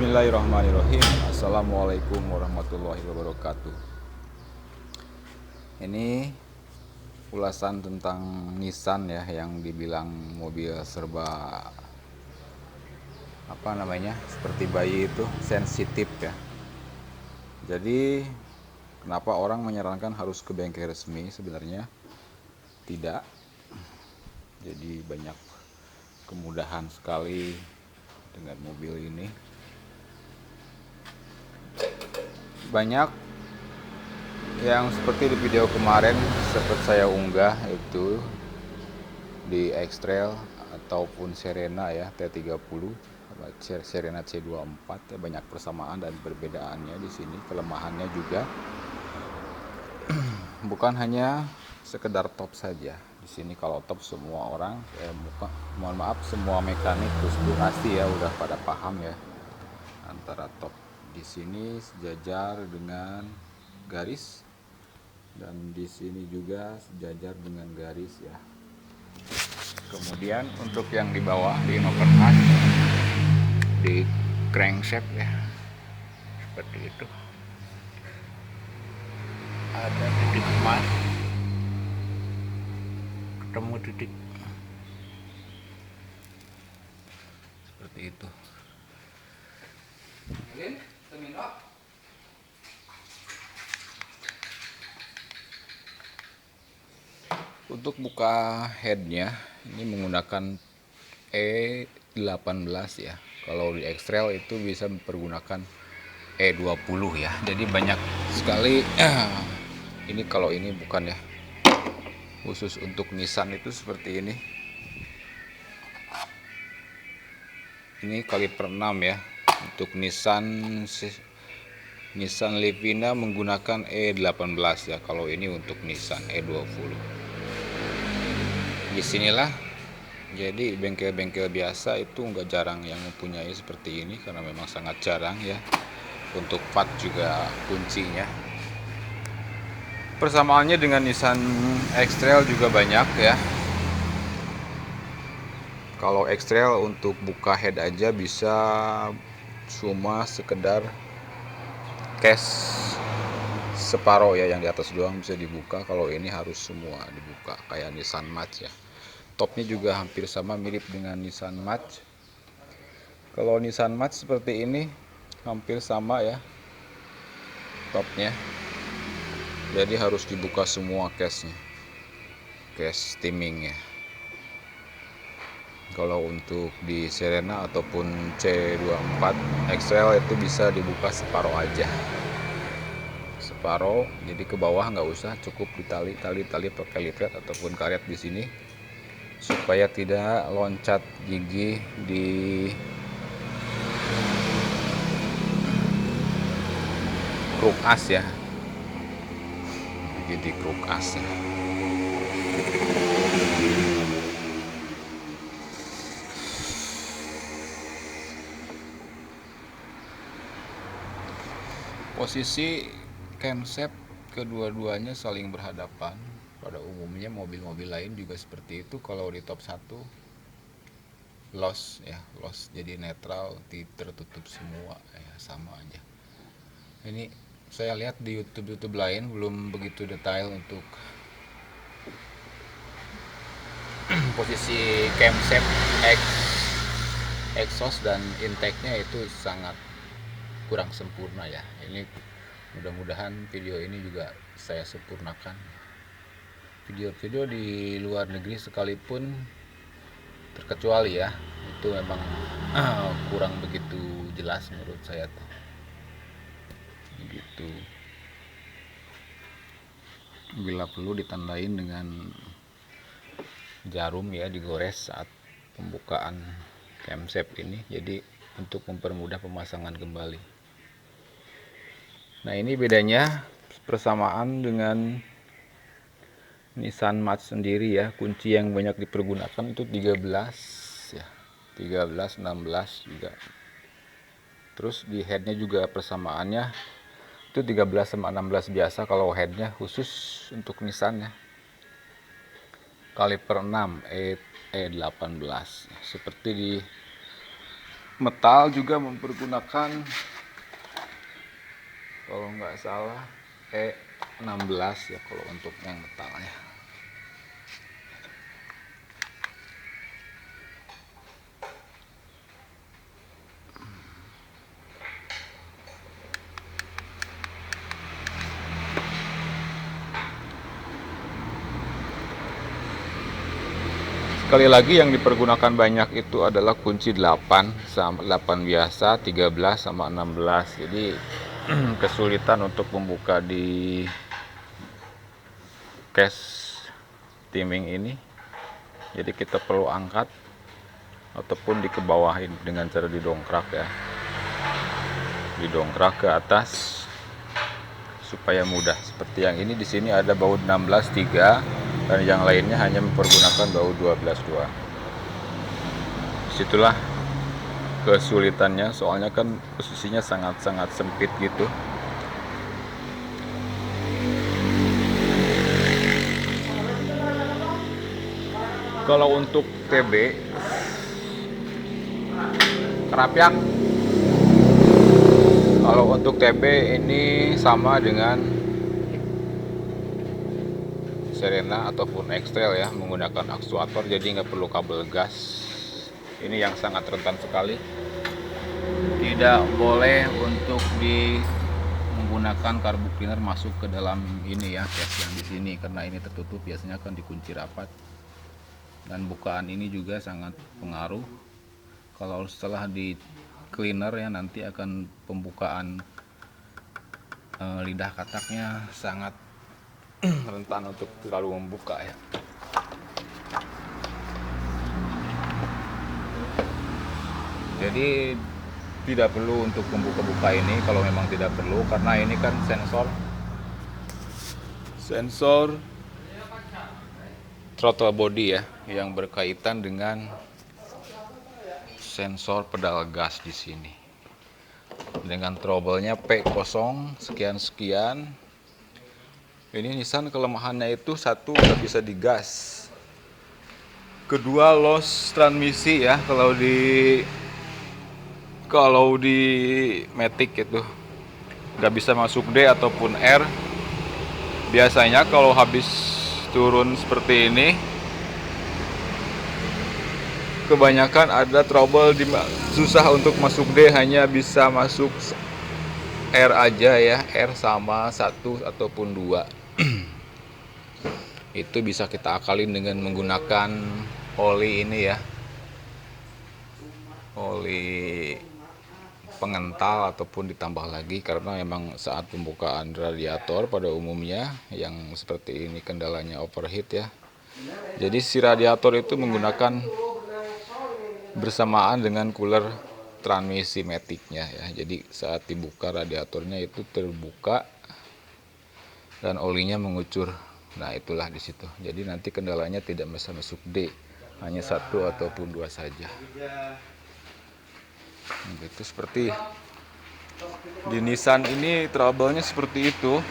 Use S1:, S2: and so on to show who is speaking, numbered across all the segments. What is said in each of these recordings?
S1: Bismillahirrahmanirrahim. Assalamualaikum warahmatullahi wabarakatuh. Ini ulasan tentang Nissan ya, yang dibilang mobil serba seperti bayi itu, sensitif ya. Jadi kenapa orang menyarankan harus ke bengkel resmi? Sebenarnya tidak. Jadi banyak kemudahan sekali dengan mobil ini. Banyak yang seperti di video kemarin sempat saya unggah, itu di X-Trail ataupun Serena ya, T30, Serena C24 ya, banyak persamaan dan perbedaannya di sini. Kelemahannya juga bukan hanya sekedar top saja. Di sini kalau top semua orang, semua mekanik terus pasti ya udah pada paham ya, antara top di sini sejajar dengan garis, dan di sini juga sejajar dengan garis ya. Kemudian untuk yang di bawah, di overpass, di crankshaft ya, seperti itu, ada titik emas, ketemu titik seperti itu. Untuk buka headnya ini menggunakan E18 ya. Kalau di X-Trail itu bisa mempergunakan E20 ya. Jadi banyak sekali. Ini kalau ini bukan ya, khusus untuk Nissan itu seperti ini. Ini kaliper 6 ya. Untuk Nissan Livina menggunakan E18 ya. Kalau ini untuk Nissan E20. Disinilah, jadi bengkel-bengkel biasa itu nggak jarang yang mempunyai seperti ini, karena memang sangat jarang ya. Untuk part juga kuncinya. Persamaannya dengan Nissan X-Trail juga banyak ya. Kalau X-Trail untuk buka head aja bisa cuma sekedar case separoh ya, yang di atas doang bisa dibuka. Kalau ini harus semua dibuka kayak Nissan Match ya. Topnya juga hampir sama, mirip dengan Nissan Match. Kalau Nissan Match seperti ini hampir sama ya topnya. Jadi harus dibuka semua case-nya, case steaming ya. Kalau untuk di Serena ataupun C24 XL itu bisa dibuka separoh aja, separoh. Jadi ke bawah nggak usah, cukup ditali pakai lipret ataupun karet di sini, supaya tidak loncat gigi di kruk as ya, gigi di kruk as ya. Posisi camshaft kedua-duanya saling berhadapan. Pada umumnya mobil-mobil lain juga seperti itu. Kalau di top 1 loss ya, loss jadi netral, tertutup semua ya, sama aja. Ini saya lihat di YouTube lain belum begitu detail untuk posisi camshaft, exhaust dan intake-nya itu sangat kurang sempurna ya. Ini mudah-mudahan video ini juga saya sempurnakan. Video-video di luar negeri sekalipun terkecuali ya, itu memang kurang begitu jelas menurut saya tuh. Gitu. Bila perlu ditandain dengan jarum ya, digores saat pembukaan camshaft ini, jadi untuk mempermudah pemasangan kembali. Nah, ini bedanya persamaan dengan Nissan Match sendiri ya. Kunci yang banyak dipergunakan itu 13 ya, 13, 16 juga. Terus di headnya juga persamaannya itu 13 sama 16 biasa kalau headnya, khusus untuk Nissan ya. Kaliper 6 E18 seperti di metal juga mempergunakan, kalau nggak salah, E16 ya kalau untuk yang metalnya. Sekali lagi yang dipergunakan banyak itu adalah kunci 8 sama 8 biasa, 13 sama 16. Jadi kesulitan untuk membuka di case timing ini. Jadi kita perlu angkat ataupun dikebawahin dengan cara didongkrak ya. Didongkrak ke atas supaya mudah. Seperti yang ini, di sini ada baut 16.3 dan yang lainnya hanya mempergunakan baut 12.2. Disitulah kesulitannya, soalnya kan posisinya sangat-sangat sempit gitu. Kalau untuk TB Kerapiak, kalau untuk TB ini sama dengan Serena ataupun X-Trail ya, menggunakan aktuator, jadi nggak perlu kabel gas. Ini yang sangat rentan sekali. Tidak boleh untuk menggunakan carbo cleaner masuk ke dalam ini ya, case yang di sini, karena ini tertutup, biasanya kan dikunci rapat. Dan bukaan ini juga sangat pengaruh. Kalau setelah di cleaner ya, nanti akan pembukaan lidah kataknya sangat rentan untuk terlalu membuka ya. Jadi tidak perlu untuk membuka-buka ini kalau memang tidak perlu, karena ini kan sensor throttle body ya, yang berkaitan dengan sensor pedal gas di sini. Dengan trouble-nya P0 sekian-sekian. Ini Nissan kelemahannya itu, satu, nggak bisa digas. Kedua, loss transmisi ya, kalau di Matic itu nggak bisa masuk D ataupun R. Biasanya kalau habis turun seperti ini, kebanyakan ada trouble, susah untuk masuk D, hanya bisa masuk R aja ya, R sama 1 ataupun 2. Itu bisa kita akalin dengan menggunakan oli ini ya, oli pengental ataupun ditambah lagi, karena memang saat pembukaan radiator pada umumnya yang seperti ini kendalanya overheat ya. Jadi si radiator itu menggunakan bersamaan dengan cooler transmisi Matic-nya ya. Jadi saat dibuka radiatornya itu terbuka dan olinya mengucur. Nah, itulah di situ. Jadi nanti kendalanya tidak bisa masuk D, hanya 1 ataupun 2 saja. Itu seperti di Nissan ini, trouble-nya seperti itu.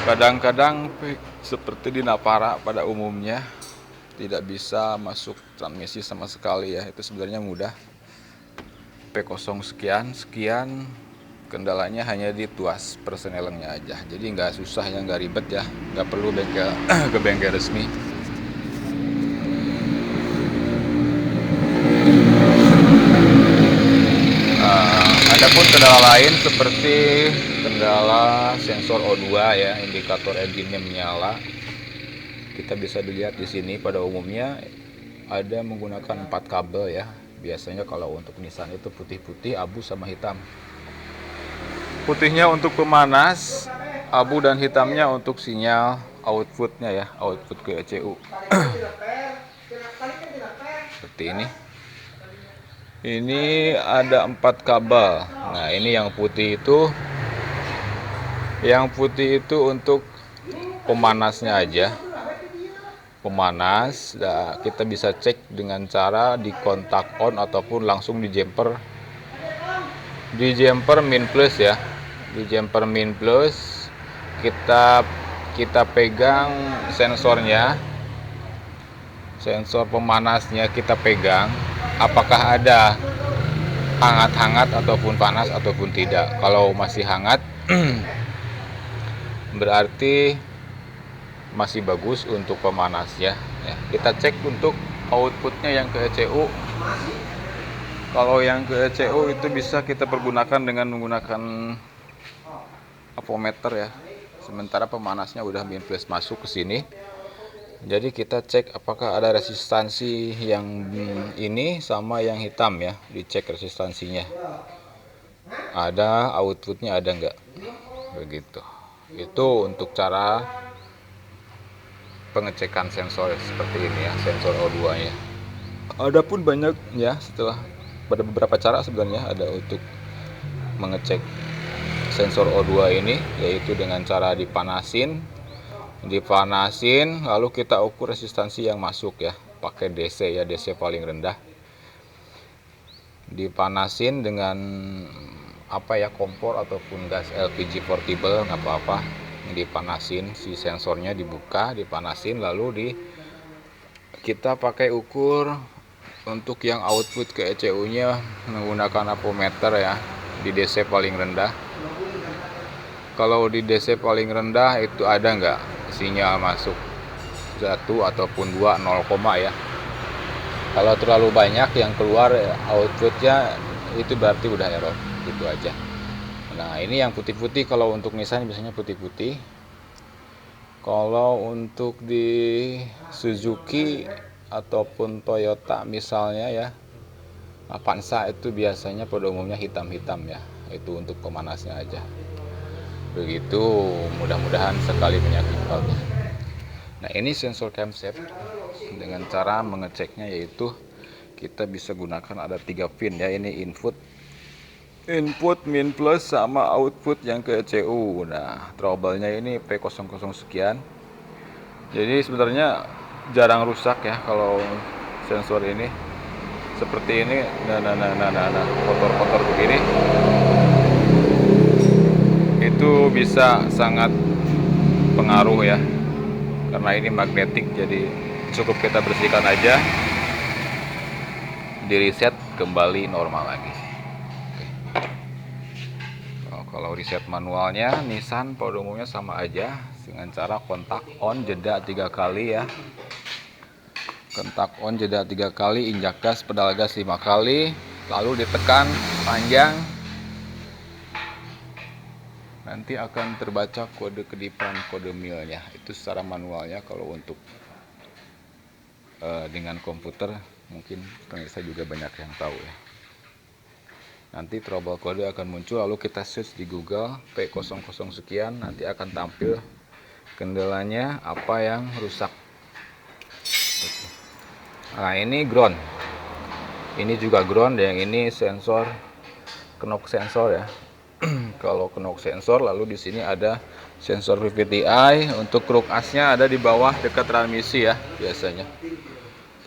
S1: Kadang-kadang seperti di Navara pada umumnya tidak bisa masuk transmisi sama sekali ya. Itu sebenarnya mudah. P0 sekian, kendalanya hanya di tuas persnelengnya aja. Jadi nggak susah ya, nggak ribet ya, nggak perlu ke bengkel resmi. Adapun kendala lain seperti kendala sensor O2 ya, indikator engine-nya menyala. Kita bisa dilihat di sini pada umumnya ada menggunakan 4 kabel ya. Biasanya kalau untuk Nissan itu putih-putih, abu sama hitam. Putihnya untuk pemanas, abu dan hitamnya untuk sinyal outputnya ya, output ke ECU. Seperti ini. Ini ada 4 kabel. Nah, ini yang putih itu untuk pemanasnya aja. Pemanas, nah, kita bisa cek dengan cara di kontak on ataupun langsung di jumper min plus ya. Di jumper min plus kita pegang sensornya, sensor pemanasnya kita pegang apakah ada hangat-hangat ataupun panas ataupun tidak. Kalau masih hangat berarti masih bagus untuk pemanas ya. Kita cek untuk outputnya yang ke ECU. Kalau yang ke ECU itu bisa kita pergunakan dengan menggunakan avometer ya. Sementara pemanasnya udah min plus masuk ke sini. Jadi kita cek apakah ada resistansi yang ini sama yang hitam ya. Dicek resistansinya. Ada, outputnya ada enggak. Begitu. Itu untuk cara pengecekan sensor seperti ini ya, sensor O2-nya. Adapun banyak ya, setelah pada beberapa cara sebenarnya ada untuk mengecek sensor O2 ini, yaitu dengan cara dipanasin lalu kita ukur resistansi yang masuk ya, pakai DC ya, DC paling rendah. Dipanasin dengan kompor ataupun gas LPG portable, nggak apa-apa. Dipanasin, si sensornya dibuka, dipanasin, lalu kita pakai ukur untuk yang output ke ECU-nya menggunakan avometer ya, di DC paling rendah. Kalau di DC paling rendah itu ada nggak sinyal masuk 1 ataupun 2, 0, ya. Kalau terlalu banyak yang keluar outputnya, itu berarti udah error, gitu aja. Nah ini yang putih-putih, kalau untuk Nissan biasanya putih-putih. Kalau untuk di Suzuki ataupun Toyota misalnya ya, Avanza itu biasanya pada umumnya hitam-hitam ya. Itu untuk pemanasnya aja. Begitu, mudah-mudahan sekali meyakinkan. Nah ini sensor camshaft. Dengan cara mengeceknya yaitu kita bisa gunakan ada 3 pin ya. Ini input min plus sama output yang ke ECU. Nah trouble-nya ini P00 sekian. Jadi sebenarnya jarang rusak ya kalau sensor ini. Seperti ini, nah kotor-kotor begini, itu bisa sangat pengaruh ya, karena ini magnetik. Jadi cukup kita bersihkan aja, di reset kembali normal lagi. Kalau reset manualnya Nissan pada umumnya sama aja, dengan cara kontak on jeda 3 kali ya. Kontak on jeda 3 kali, injak gas, pedal gas 5 kali, lalu ditekan panjang. Nanti akan terbaca kode kedipan, kode milnya. Itu secara manualnya. Kalau untuk dengan komputer mungkin pemirsa juga banyak yang tahu ya. Nanti trouble kode akan muncul, lalu kita search di Google P00 sekian, nanti akan tampil kendalanya apa yang rusak. Nah ini ground, ini juga ground, yang ini sensor knock sensor ya. Kalau knock sensor, lalu di sini ada sensor VVTi. Untuk kruk asnya ada di bawah dekat transmisi ya biasanya.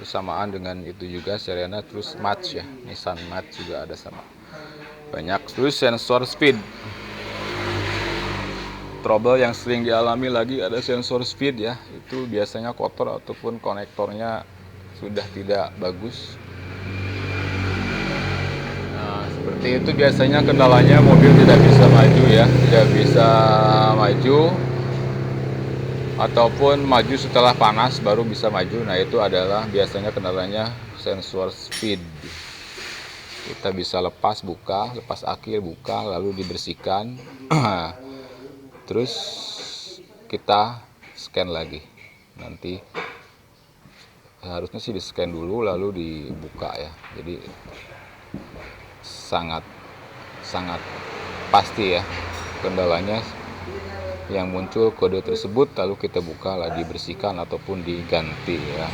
S1: Bersamaan dengan itu juga Serena, terus match ya, Nissan match juga ada sama. Banyak. Terus sensor speed. Trouble yang sering dialami lagi ada sensor speed ya. Itu biasanya kotor ataupun konektornya sudah tidak bagus. Nah, seperti itu biasanya kendalanya, mobil tidak bisa maju ya, tidak bisa maju ataupun maju setelah panas baru bisa maju. Nah, itu adalah biasanya kendalanya sensor speed. Kita bisa lepas akhir buka, lalu dibersihkan. Terus kita scan lagi. Nanti harusnya sih di scan dulu lalu dibuka ya. Jadi sangat pasti ya kendalanya, yang muncul kode tersebut lalu kita buka lah, dibersihkan ataupun diganti ya.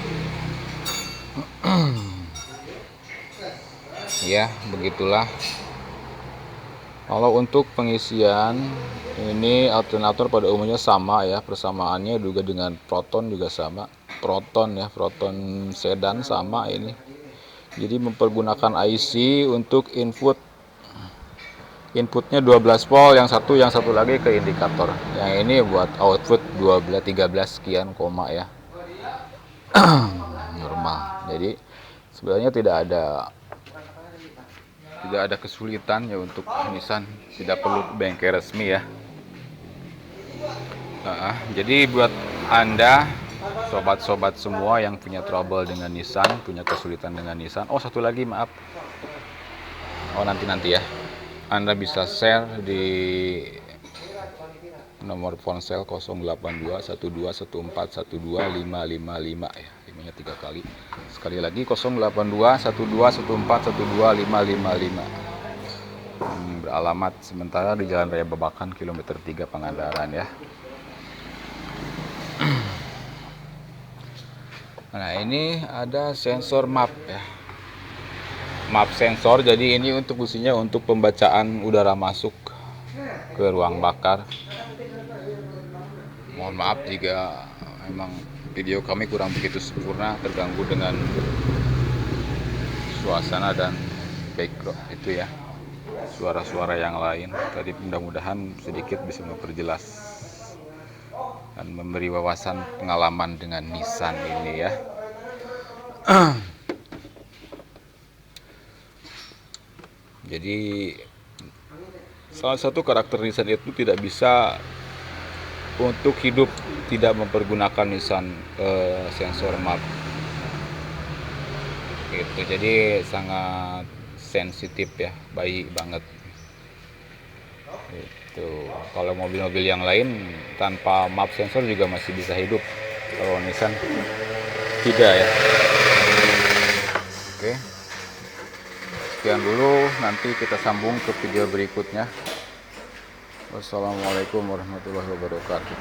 S1: Ya begitulah. Kalau untuk pengisian ini alternator pada umumnya sama ya, persamaannya juga dengan Proton juga sama. Proton sedan sama ini. Jadi mempergunakan IC untuk inputnya 12 volt, yang satu lagi ke indikator. Yang ini buat output 13 sekian koma ya. Normal. Jadi Sebenarnya tidak ada kesulitan ya untuk Nissan, tidak perlu bengkel resmi ya. Jadi buat Anda sobat-sobat semua yang punya trouble dengan Nissan, punya kesulitan dengan Nissan. Oh, satu lagi maaf. Oh, nanti ya. Anda bisa share di nomor ponsel 082121412555 ya. 5-nya 3 kali. Sekali lagi 082121412555. Beralamat sementara di Jalan Raya Babakan kilometer 3 Pangandaran ya. Nah, ini ada sensor map ya. Map sensor, jadi ini untuk fungsinya untuk pembacaan udara masuk ke ruang bakar. Mohon maaf jika memang video kami kurang begitu sempurna, terganggu dengan suasana dan background itu ya, suara-suara yang lain. Tadi mudah-mudahan sedikit bisa memperjelas dan memberi wawasan pengalaman dengan Nissan ini ya. Jadi salah satu karakter Nissan itu tidak bisa untuk hidup tidak mempergunakan Nissan sensor map gitu. Jadi sangat sensitif ya, baik banget itu. Kalau mobil-mobil yang lain tanpa map sensor juga masih bisa hidup, kalau Nissan tidak ya. Oke, sekian dulu, nanti kita sambung ke video berikutnya. Wassalamualaikum warahmatullahi wabarakatuh.